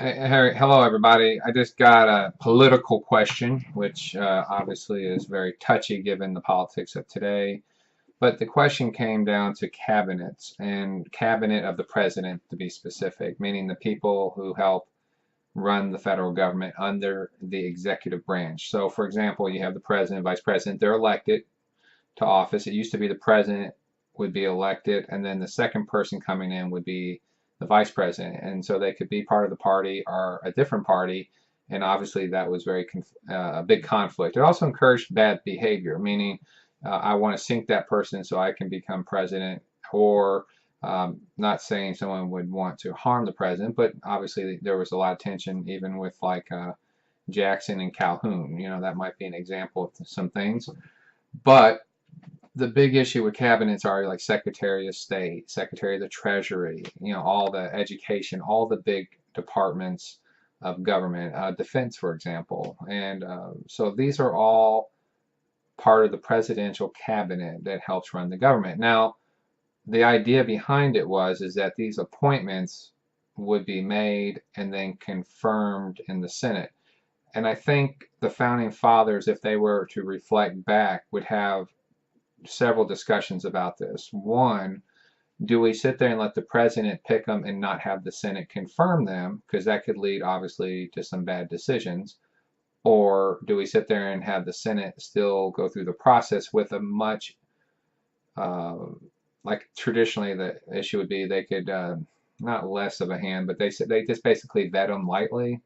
Hello, everybody. I just got a political question, which obviously is very touchy given the politics of today. But the question came down to cabinets and cabinet of the president, to be specific, meaning the people who help run the federal government under the executive branch. So, for example, you have the president, vice president, they're elected to office. It used to be the president would be elected, and then the second person coming in would be the vice president. And so they could be part of the party or a different party. And obviously, that was a big conflict. It also encouraged bad behavior, meaning I want to sink that person so I can become president, or not saying someone would want to harm the president, but obviously there was a lot of tension even with Jackson and Calhoun. That might be an example of some things. But the big issue with cabinets are like Secretary of State, Secretary of the Treasury, all the education, all the big departments of government, defense, for example. And so these are all part of the presidential cabinet that helps run the government. Now, the idea behind it is that these appointments would be made and then confirmed in the Senate. And I think the founding fathers, if they were to reflect back, would have several discussions about this. One, do we sit there and let the president pick them and not have the Senate confirm them? Because that could lead, obviously, to some bad decisions. Or do we sit there and have the Senate still go through the process with a much, uh, like traditionally the issue would be they could, not less of a hand, but they just basically vet them lightly,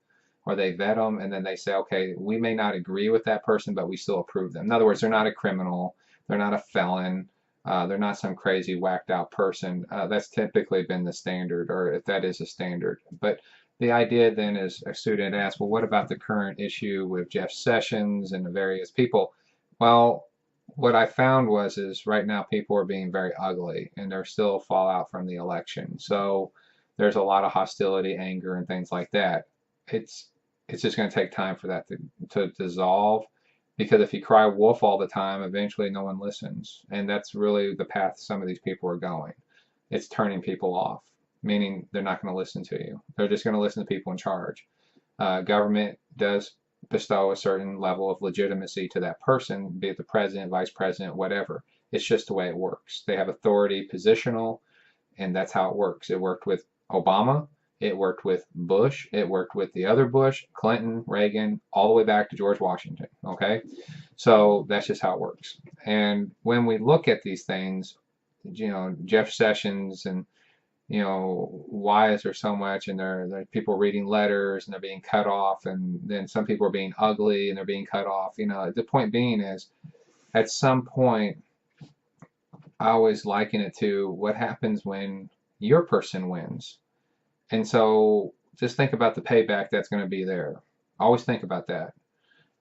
or they vet them and then they say, okay, we may not agree with that person, but we still approve them. In other words, they're not a criminal, they're not a felon, they're not some crazy whacked out person. That's typically been the standard, or if that is a standard. But the idea then is a student asks, well, what about the current issue with Jeff Sessions and the various people? Well, what I found is right now people are being very ugly and there's still fallout from the election. So there's a lot of hostility, anger, and things like that. It's it's just going to take time for that to dissolve, because if you cry wolf all the time, eventually no one listens. And that's really the path some of these people are going. It's turning people off, meaning they're not going to listen to you. They're just going to listen to people in charge. Government does bestow a certain level of legitimacy to that person, be it the president, vice president, whatever. It's just the way it works. They have authority positional, and that's how it works. It worked with Obama. It worked with Bush. It worked with the other Bush, Clinton, Reagan, all the way back to George Washington. Okay? So that's just how it works. And when we look at these things, Jeff Sessions and why is there so much? And there are people reading letters and they're being cut off, and then some people are being ugly and they're being cut off. The point being is, at some point, I always liken it to what happens when your person wins. And so just think about the payback that's going to be there. Always think about that.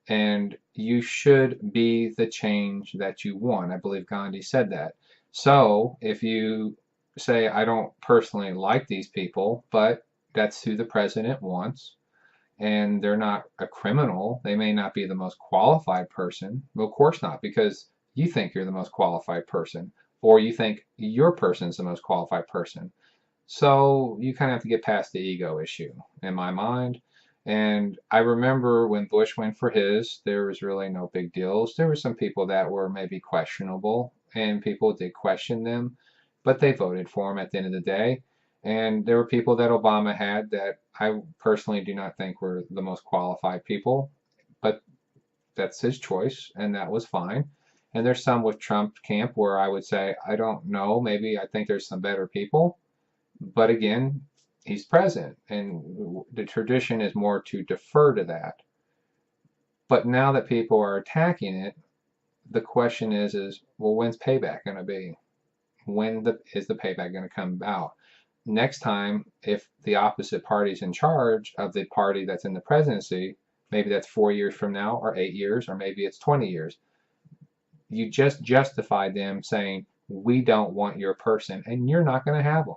And you should be the change that you want. I believe Gandhi said that. So if you say, I don't personally like these people, but that's who the president wants, and they're not a criminal, they may not be the most qualified person. Well, of course not, because you think you're the most qualified person, or you think your person's the most qualified person. So you kind of have to get past the ego issue, in my mind. And I remember when Bush went for his, there was really no big deals. There were some people that were maybe questionable, and people did question them, but they voted for him at the end of the day. And there were people that Obama had that I personally do not think were the most qualified people, but that's his choice, and that was fine. And there's some with Trump camp where I would say, I don't know, maybe I think there's some better people. But again, he's president, and the tradition is more to defer to that. But now that people are attacking it, the question is well, when's payback going to be? Is the payback going to come out? Next time, if the opposite party's in charge of the party that's in the presidency, maybe that's 4 years from now, or 8 years, or maybe it's 20 years. You just justify them saying, we don't want your person, and you're not going to have them.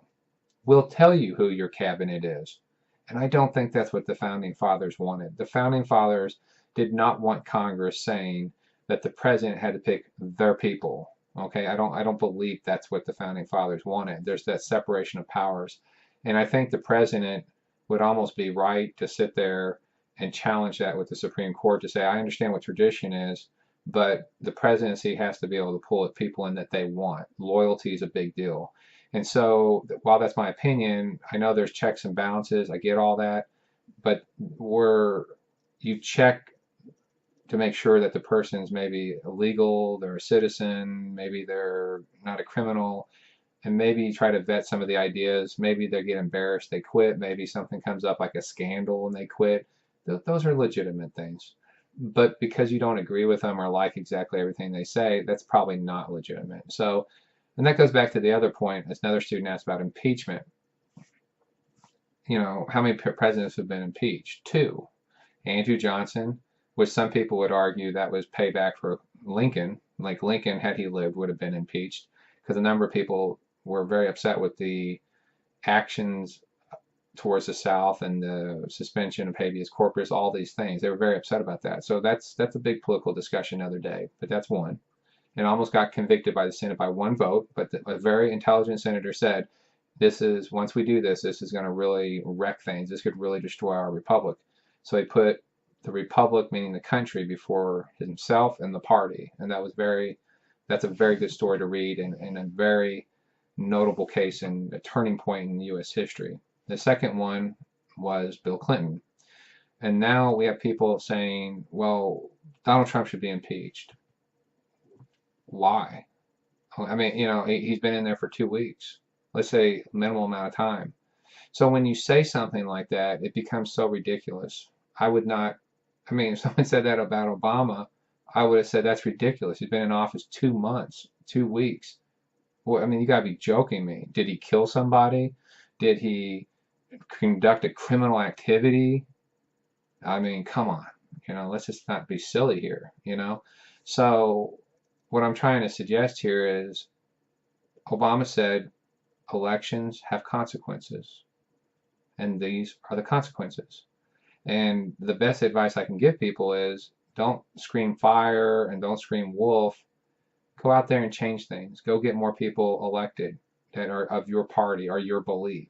We'll tell you who your cabinet is. And I don't think that's what the founding fathers wanted. The founding fathers did not want Congress saying that the president had to pick their people. Okay, I don't believe that's what the founding fathers wanted. There's that separation of powers. And I think the president would almost be right to sit there and challenge that with the Supreme Court to say, I understand what tradition is, but the presidency has to be able to pull people in that they want. Loyalty is a big deal. And so while that's my opinion, I know there's checks and balances. I get all that, but you check to make sure that the person's maybe legal, they're a citizen, maybe they're not a criminal, and maybe you try to vet some of the ideas. Maybe they get embarrassed, they quit. Maybe something comes up like a scandal and they quit. Those are legitimate things. But because you don't agree with them or like exactly everything they say, that's probably not legitimate. So, and that goes back to the other point, as another student asked about impeachment. How many presidents have been impeached? Two. Andrew Johnson, which some people would argue that was payback for Lincoln. Like Lincoln, had he lived, would have been impeached because a number of people were very upset with the actions towards the South and the suspension of habeas corpus, all these things. They were very upset about that. So that's a big political discussion another day, but that's one. And almost got convicted by the Senate by one vote, but a very intelligent senator said, once we do this, this is going to really wreck things. This could really destroy our republic. So he put the republic, meaning the country, before himself and the party. And that's a very good story to read and a very notable case and a turning point in U.S. history. The second one was Bill Clinton. And now we have people saying, well, Donald Trump should be impeached. Why? I mean, he's been in there for 2 weeks. Let's say minimal amount of time. So when you say something like that, it becomes so ridiculous. I would not, if someone said that about Obama, I would have said that's ridiculous. He's been in office 2 months, 2 weeks. Well, you got to be joking me. Did he kill somebody? Did he conduct a criminal activity? Come on. Let's just not be silly here, So what I'm trying to suggest here is Obama said elections have consequences, and these are the consequences. And the best advice I can give people is don't scream fire and don't scream wolf. Go out there and change things. Go get more people elected that are of your party or your belief.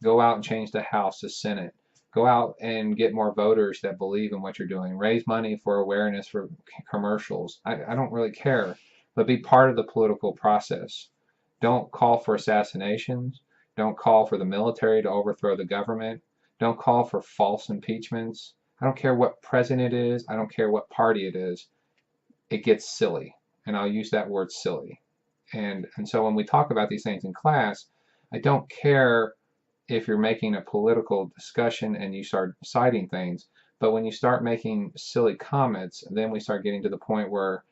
Go out and change the House, the Senate. Go out and get more voters that believe in what you're doing. Raise money for awareness for commercials. I don't really care, but be part of the political process. Don't call for assassinations. Don't call for the military to overthrow the government. Don't call for false impeachments. I don't care what president it is. I don't care what party it is. It gets silly. And I'll use that word silly. And so when we talk about these things in class, I don't care if you're making a political discussion and you start citing things, but when you start making silly comments, then we start getting to the point where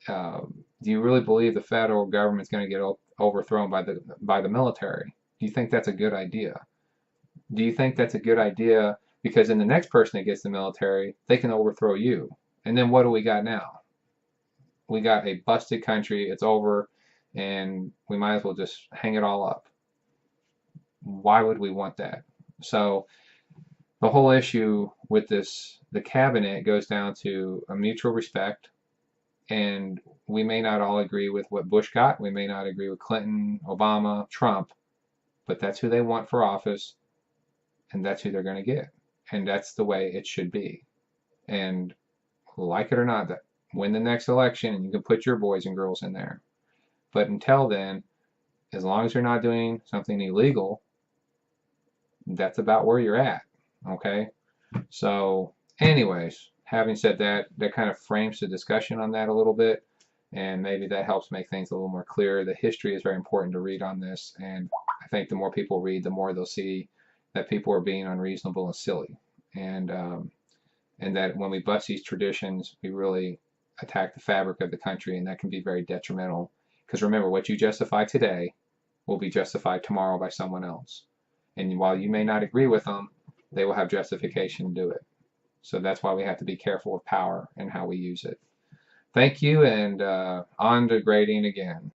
do you really believe the federal government's going to get overthrown by the military? Do you think that's a good idea? Do you think that's a good idea because then the next person that gets the military, they can overthrow you? And then what do we got now? We got a busted country. It's over, and we might as well just hang it all up. Why would we want that? So the whole issue with the cabinet goes down to a mutual respect. And we may not all agree with what Bush got. We may not agree with Clinton, Obama, Trump, but that's who they want for office, and that's who they're going to get. And that's the way it should be. And like it or not, win the next election and you can put your boys and girls in there. But until then, as long as you're not doing something illegal, that's about where you're at. Okay? So, anyways, having said that, that kind of frames the discussion on that a little bit, and maybe that helps make things a little more clear. The history is very important to read on this, and I think the more people read, the more they'll see that people are being unreasonable and silly, and that when we bust these traditions, we really attack the fabric of the country, and that can be very detrimental. Because remember, what you justify today will be justified tomorrow by someone else, and while you may not agree with them, they will have justification to do it. So that's why we have to be careful of power and how we use it. Thank you, and on to grading again.